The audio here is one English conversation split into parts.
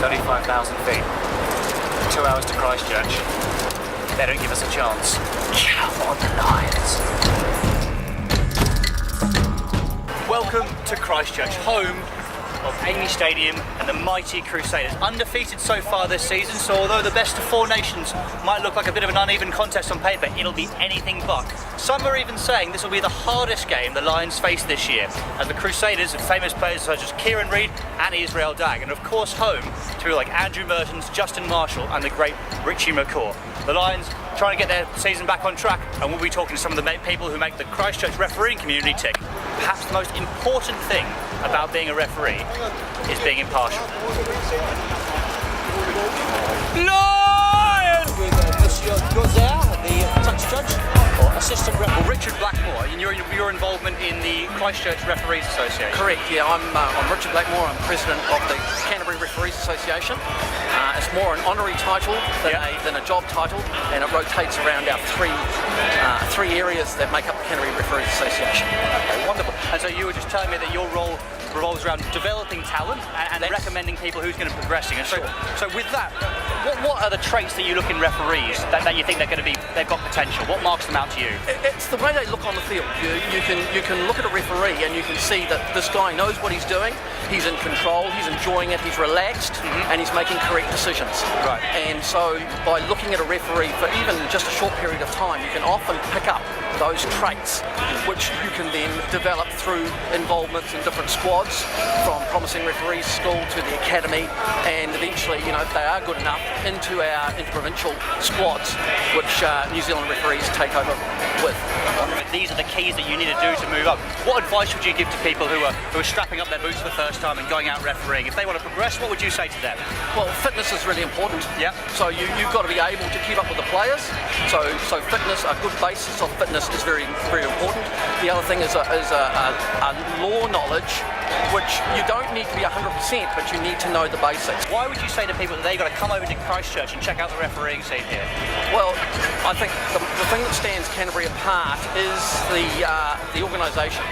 35,000 feet. 2 hours to Christchurch. They don't give us a chance. Come on, the Lions. Welcome to Christchurch, home of Amy Stadium and the mighty Crusaders. Undefeated so far this season, so although the best of four nations might look like a bit of an uneven contest on paper, it'll be anything but. Some are even saying this will be the hardest game the Lions face this year, as the Crusaders have famous players such as Kieran Reid and Israel Dag, and of course home to people like Andrew Mertens, Justin Marshall and the great Richie McCaw. The Lions trying to get their season back on track, and we'll be talking to some of the people who make the Christchurch refereeing community tick. Perhaps the most important thing about being a referee is being impartial. Lions! With Monsieur Gozer, the touch judge, or assistant referee. Well, Richard Blackmore, and your involvement in the Christchurch Referees Association. Correct, yeah, I'm Richard Blackmore, I'm president of the Canterbury Rugby Referee Association. It's more an honorary title than a job title, and it rotates around our three areas that make up the Canterbury Referee Association. Okay, wonderful. And so you were just telling me that your role revolves around developing talent and recommending people who's going to be progressing. And so with that, what are the traits that you look in referees that you think they've got potential? What marks them out to you? It's the way they look on the field. You can look at a referee and you can see that this guy knows what he's doing. He's in control. He's enjoying it. He's relaxed, and he's making correct decisions. Right. And so by looking at a referee for even just a short period of time, you can often pick up those traits, which you can then develop through involvements in different squads, from promising referees school to the academy, and eventually, if they are good enough, into our interprovincial squads, which New Zealand referees take over with. These are the keys that you need to do to move up. What advice would you give to people who are strapping up their boots for the first time and going out refereeing? If they want to progress, what would you say to them? Well, fitness is really important. Yeah. So you've got to be able to keep up with the players. So fitness, a good basis of fitness is very, very important. The other thing is a law knowledge, which you don't need to be 100%, but you need to know the basics. Why would you say to people that they've got to come over to Christchurch and check out the refereeing scene here? Well, I think the thing that stands Canterbury apart is the organisation,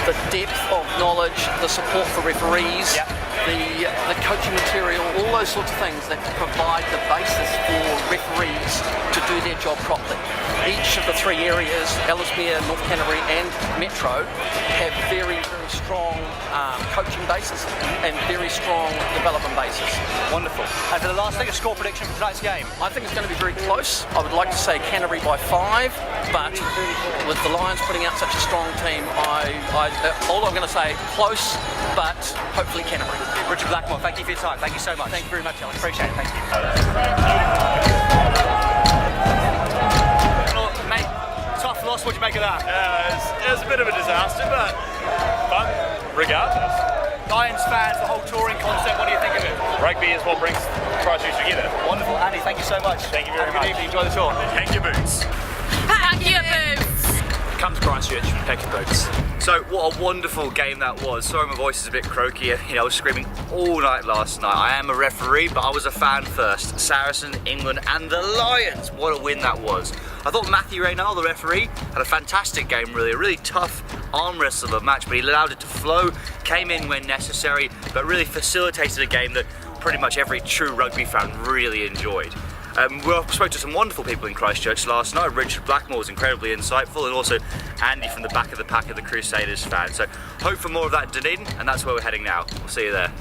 the depth of knowledge, the support for referees, the coaching material, all those sorts of things that provide the basis for referees to do their job properly. Each of the three areas, Ellesmere, North Canterbury and Metro, have very, very strong coaching basis and very strong development basis. Wonderful. And for the last thing, a score prediction for tonight's game? I think it's going to be very close. I would like to say Canterbury by 5, but with the Lions putting out such a strong team, all I'm going to say, close, but hopefully Canterbury. Richard Blackmore, thank you for your time. Thank you so much. Thank you very much, Alex. Appreciate it. Thank you. Mate, tough loss. What'd you make of that? It was a bit of a disaster, but fun, regardless. Lions fans, the whole touring concept, what do you think of it? Rugby is what brings Christchurch together. Wonderful. Andy, thank you so much. Thank you very Have a much. good evening. Enjoy the tour. Pack your boots. Pack your boots! Come to Christchurch, pack your boots. So what a wonderful game that was. Sorry my voice is a bit croaky, I was screaming all night last night. I am a referee, but I was a fan first. Saracen, England and the Lions. What a win that was. I thought Matthew Reynal, the referee, had a fantastic game really. A really tough arm wrestle of a match, but he allowed it to flow, came in when necessary, but really facilitated a game that pretty much every true rugby fan really enjoyed. We spoke to some wonderful people in Christchurch last night. Richard Blackmore was incredibly insightful, and also Andy from the back of the pack of the Crusaders fans. So hope for more of that in Dunedin, and that's where we're heading now. We'll see you there.